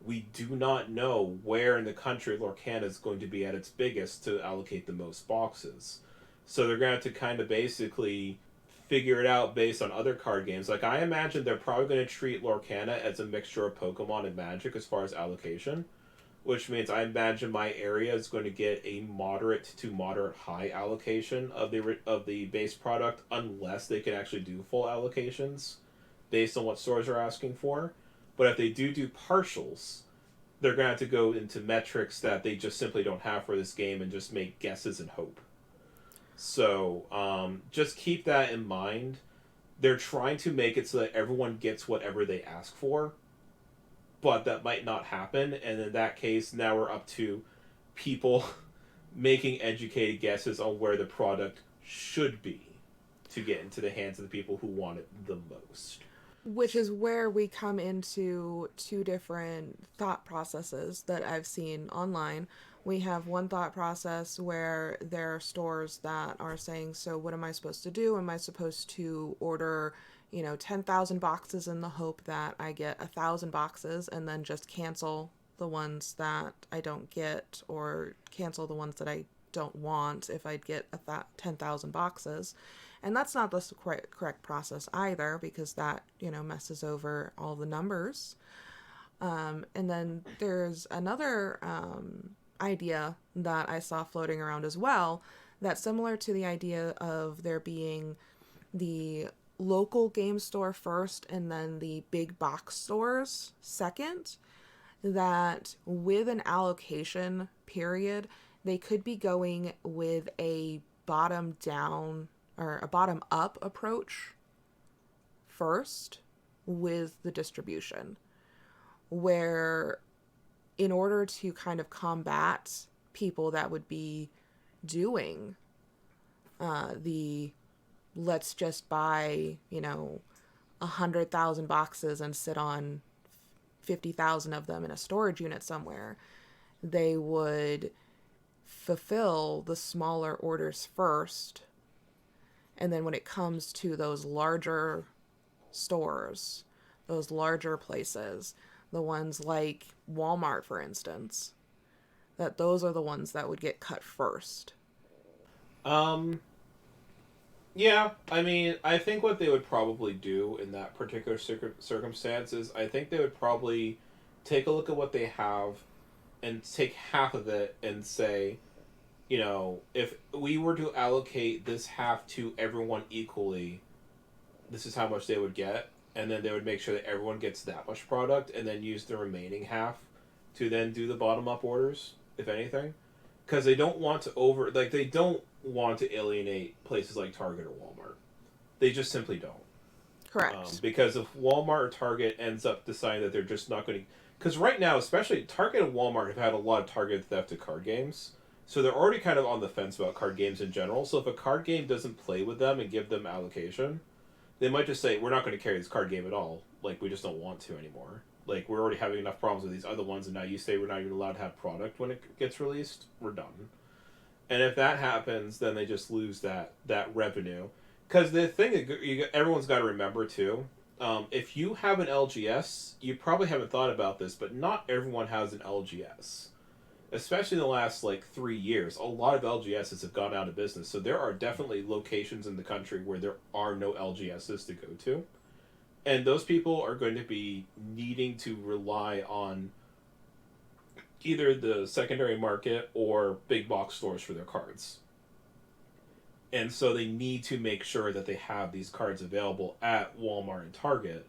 We do not know where in the country Lorcana is going to be at its biggest to allocate the most boxes. So they're going to have to kind of basically figure it out based on other card games. Like, I imagine they're probably going to treat Lorcana as a mixture of Pokemon and Magic as far as allocation. Which means I imagine my area is going to get a moderate to moderate high allocation of the base product, unless they can actually do full allocations based on what stores are asking for. But if they do partials, they're going to have to go into metrics that they just simply don't have for this game and just make guesses and hope. So just keep that in mind. They're trying to make it so that everyone gets whatever they ask for. But that might not happen, and in that case, now we're up to people making educated guesses on where the product should be to get into the hands of the people who want it the most. Which is where we come into two different thought processes that I've seen online. we have one thought process where there are stores that are saying, so what am I supposed to do? Am I supposed to order, 10,000 boxes in the hope that I get 1,000 boxes and then just cancel the ones that I don't get, or cancel the ones that I don't want if I get 10,000 boxes? And that's not the correct process either, because that, messes over all the numbers. And then there's another idea that I saw floating around as well, that's similar to the idea of there being the local game store first and then the big box stores second, that with an allocation period, they could be going with a bottom down or a bottom up approach first with the distribution, where in order to kind of combat people that would be doing the let's just buy 100,000 boxes and sit on 50,000 of them in a storage unit somewhere, they would fulfill the smaller orders first, and then when it comes to those larger stores, those larger places, the ones like Walmart, for instance, that those are the ones that would get cut first. Yeah, I mean, I think what they would probably do in that particular circumstance is I think they would probably take a look at what they have and take half of it and say, if we were to allocate this half to everyone equally, this is how much they would get. And then they would make sure that everyone gets that much product and then use the remaining half to then do the bottom up orders, if anything. Because they don't want to they don't want to alienate places like Target or Walmart. They just simply don't. Correct. Because if Walmart or Target ends up deciding that they're just not going to... Because right now, especially Target and Walmart have had a lot of target theft of card games. So they're already kind of on the fence about card games in general. So if a card game doesn't play with them and give them allocation, they might just say, we're not going to carry this card game at all. Like, we just don't want to anymore. Like, we're already having enough problems with these other ones, and now you say we're not even allowed to have product when it gets released? We're done. And if that happens, then they just lose that revenue. Because the thing that everyone's got to remember, too, if you have an LGS, you probably haven't thought about this, but not everyone has an LGS. Especially in the last, 3 years, a lot of LGSs have gone out of business. So there are definitely locations in the country where there are no LGSs to go to. And those people are going to be needing to rely on either the secondary market or big box stores for their cards. And so they need to make sure that they have these cards available at Walmart and Target,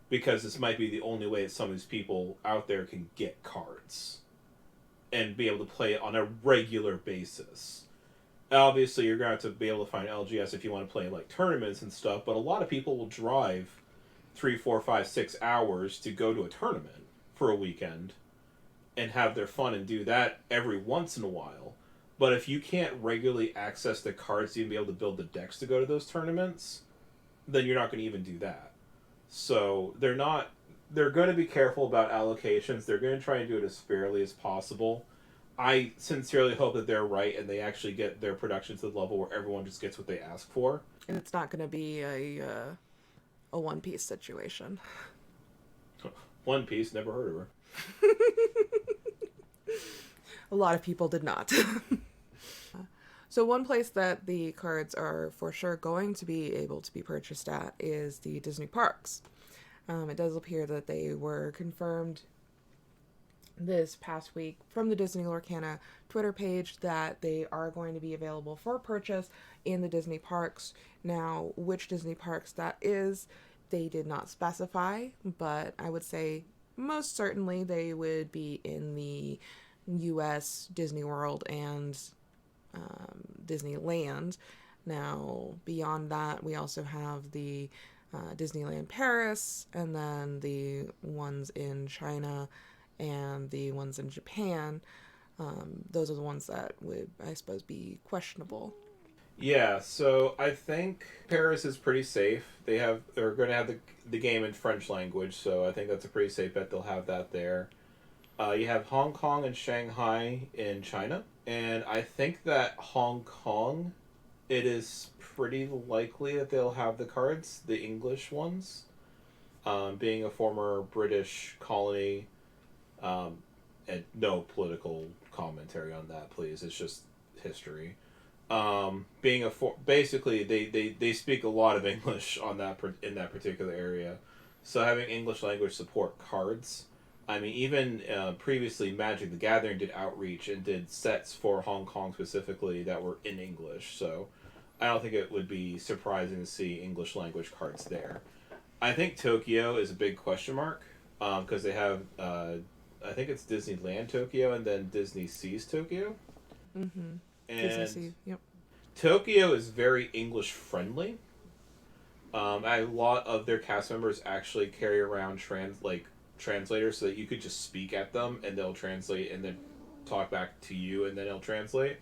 because this might be the only way that some of these people out there can get cards and be able to play it on a regular basis. Obviously, you're going to have to be able to find LGS if you want to play tournaments and stuff, but a lot of people will drive 3, 4, 5, 6 hours to go to a tournament for a weekend and have their fun and do that every once in a while. But if you can't regularly access the cards to even be able to build the decks to go to those tournaments, then you're not going to even do that. So they're going to be careful about allocations. They're going to try and do it as fairly as possible. I sincerely hope that they're right and they actually get their production to the level where everyone just gets what they ask for. And it's not going to be a One Piece situation. One Piece, never heard of her. A lot of people did not. So one place that the cards are for sure going to be able to be purchased at is the Disney parks. It does appear that they were confirmed this past week from the Disney Lorcana Twitter page that they are going to be available for purchase in the Disney parks. Now, which Disney parks that is, they did not specify, but I would say most certainly they would be in the U.S. Disney World and Disneyland. Now, beyond that, we also have the Disneyland Paris, and then the ones in China and the ones in Japan. Those are the ones that would, I suppose, be questionable. Yeah, so I think Paris is pretty safe. They're going to have the game in French language, so I think that's a pretty safe bet they'll have that there. You have Hong Kong and Shanghai in China, and I think that Hong Kong, it is pretty likely that they'll have the cards, the English ones, being a former British colony. Um, and no political commentary on that, please. It's just history. Being basically they speak a lot of English on that in that particular area, so having English language support cards. I mean, even previously, Magic the Gathering did outreach and did sets for Hong Kong specifically that were in English. So, I don't think it would be surprising to see English language cards there. I think Tokyo is a big question mark because they have I think it's Disneyland Tokyo and then Disney Seas Tokyo. Mm-hmm. Disney And Sea. Yep. Tokyo is very English friendly. A lot of their cast members actually carry around translators so that you could just speak at them and they'll translate and then talk back to you and then they'll translate.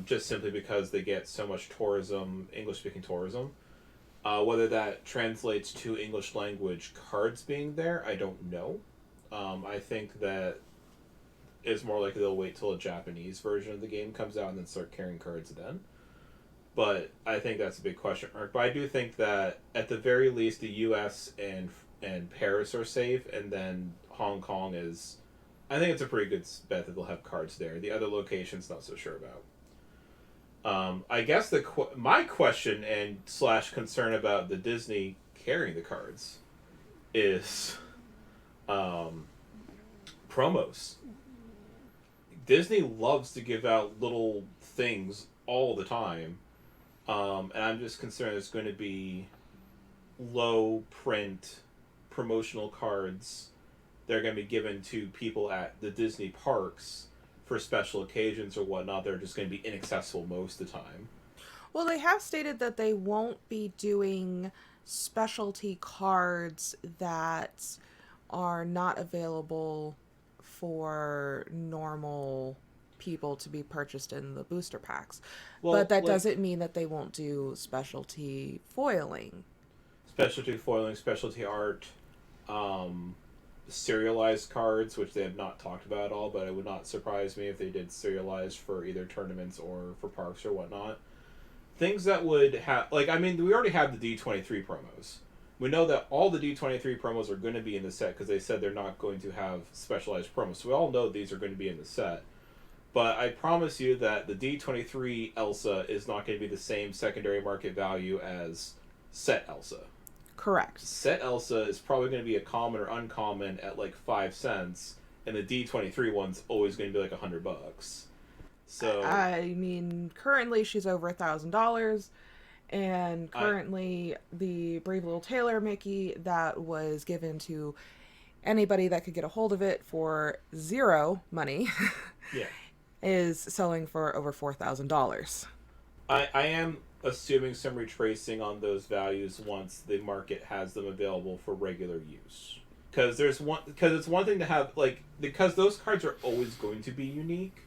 Just simply because they get so much tourism, English speaking tourism. Whether that translates to English language cards being there, I don't know. I think that it's more likely they'll wait till a Japanese version of the game comes out and then start carrying cards then. But I think that's a big question mark. But I do think that at the very least, the U.S. and Paris are safe, and then Hong Kong is. I think it's a pretty good bet that they'll have cards there. The other locations, not so sure about. I guess my question and slash concern about the Disney carrying the cards is promos. Disney loves to give out little things all the time, and I'm just concerned there's going to be low print promotional cards that are going to be given to people at the Disney parks for special occasions or whatnot. They're just going to be inaccessible most of the time. Well, they have stated that they won't be doing specialty cards that are not available for normal people to be purchased in the booster packs. But Well, that like doesn't mean that they won't do specialty foiling. specialty foiling, specialty art, um, serialized cards, which they have not talked about at all, but it would not surprise me if they did serialized for either tournaments or for parks or whatnot. Things that would have, like, I mean, we already have the D23 promos. We know that all the D23 promos are going to be in the set because they said they're not going to have specialized promos. So we all know these are going to be in the set. But I promise you that the D23 Elsa is not going to be the same secondary market value as set Elsa. Correct. Set Elsa is probably going to be a common or uncommon at like 5 cents, and the D23 one's always going to be like $100. So I mean, currently she's over $1,000, and I currently the Brave Little Tailor Mickey that was given to anybody that could get a hold of it for zero money yeah is selling for over $4,000. I am assuming some retracing on those values once the market has them available for regular use. Because it's one thing to have because those cards are always going to be unique,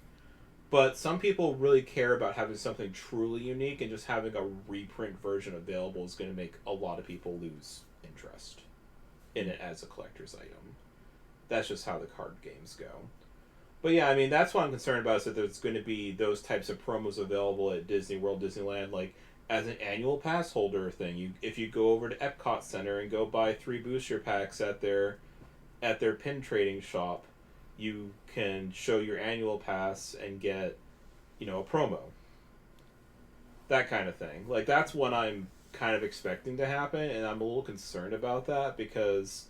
but some people really care about having something truly unique, and just having a reprint version available is going to make a lot of people lose interest in it as a collector's item. That's just how the card games go. But yeah, I mean, that's what I'm concerned about, is that there's going to be those types of promos available at Disney World, Disneyland, like as an annual pass holder thing. If you go over to Epcot Center and go buy 3 booster packs at their pin trading shop, you can show your annual pass and get, a promo. That kind of thing. Like, that's what I'm kind of expecting to happen, and I'm a little concerned about that because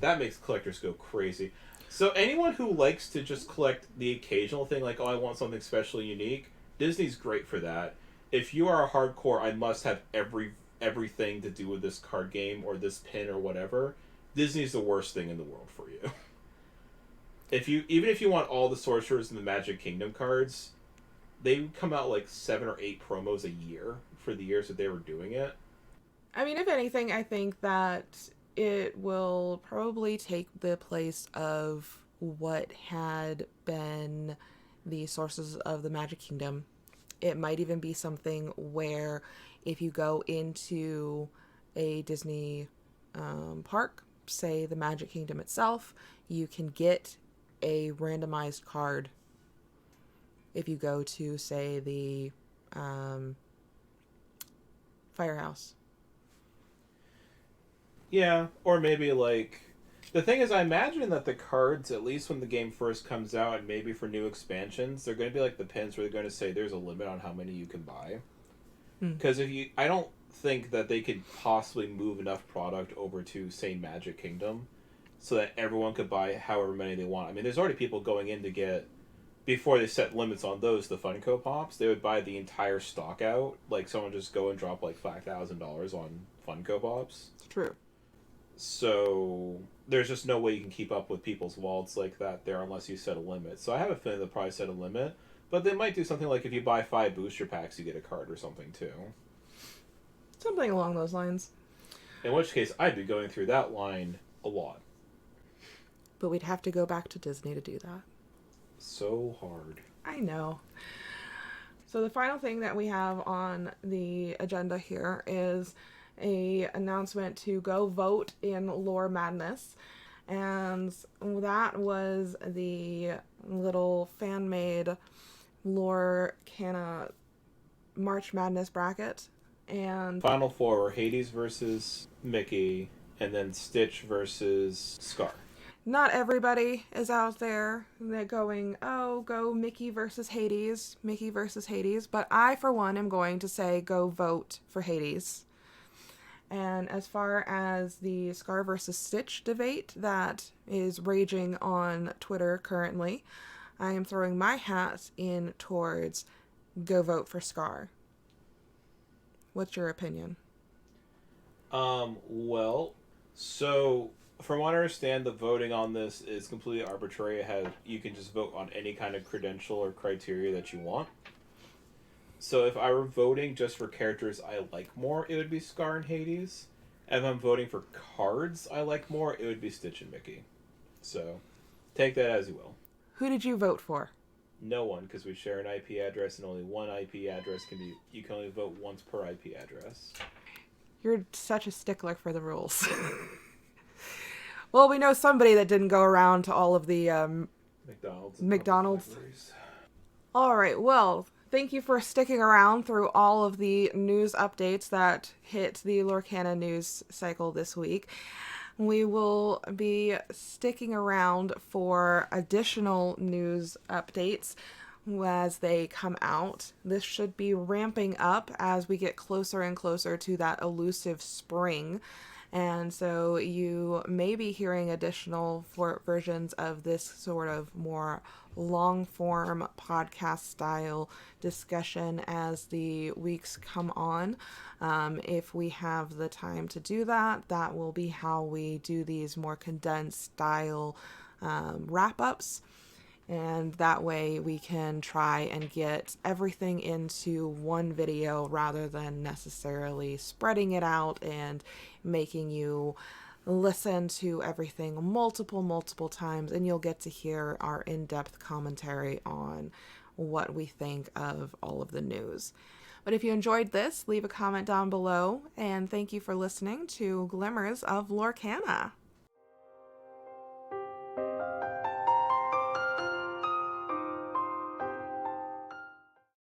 that makes collectors go crazy. So anyone who likes to just collect the occasional thing, like, oh, I want something specially unique, Disney's great for that. If you are a hardcore, I must have everything to do with this card game or this pin or whatever, Disney's the worst thing in the world for you. Even if you want all the sorcerers and the Magic Kingdom cards, they come out like 7 or 8 promos a year for the years that they were doing it. I mean, if anything, I think that it will probably take the place of what had been the sources of the Magic Kingdom. It might even be something where if you go into a Disney park, say the Magic Kingdom itself, you can get a randomized card if you go to, say, the Firehouse. Yeah, or maybe like the thing is, I imagine that the cards, at least when the game first comes out, and maybe for new expansions, they're going to be like the pins, where they're going to say there's a limit on how many you can buy. Because I don't think that they could possibly move enough product over to, say, Magic Kingdom, so that everyone could buy however many they want. I mean, there's already people going in to get, before they set limits on those, the Funko Pops, they would buy the entire stock out. Like, someone just go and drop like $5,000 on Funko Pops. It's true. So there's just no way you can keep up with people's wallets like that there unless you set a limit. So I have a feeling they'll probably set a limit. But they might do something like if you buy 5 booster packs, you get a card or something too. Something along those lines. In which case, I'd be going through that line a lot. But we'd have to go back to Disney to do that. So hard. I know. So the final thing that we have on the agenda here is a announcement to go vote in LoreMadness. And that was the little fan-made Lorcana March Madness bracket. And Final four were Hades versus Mickey, and then Stitch versus Scar. not everybody is out there that going, oh, go Mickey versus Hades, but I, for one, am going to say go vote for Hades. And as far as the Scar versus Stitch debate that is raging on Twitter currently, I am throwing my hat in towards go vote for Scar. What's your opinion? Well, so from what I understand, the voting on this is completely arbitrary. You can just vote on any kind of credential or criteria that you want. So if I were voting just for characters I like more, it would be Scar and Hades. If I'm voting for cards I like more, it would be Stitch and Mickey. So take that as you will. Who did you vote for? No one, because we share an IP address, and only one IP address you can only vote once per IP address. You're such a stickler for the rules. Well, we know somebody that didn't go around to all of the McDonald's. All right, well, thank you for sticking around through all of the news updates that hit the Lorcana news cycle this week. We will be sticking around for additional news updates as they come out. This should be ramping up as we get closer and closer to that elusive spring. And so you may be hearing additional versions of this sort of more long-form podcast-style discussion as the weeks come on. If we have the time to do that, that will be how we do these more condensed style wrap-ups. And that way we can try and get everything into one video rather than necessarily spreading it out and making you listen to everything multiple times, and you'll get to hear our in-depth commentary on what we think of all of the news. But if you enjoyed this, leave a comment down below, and thank you for listening to Glimmers of Lorcana.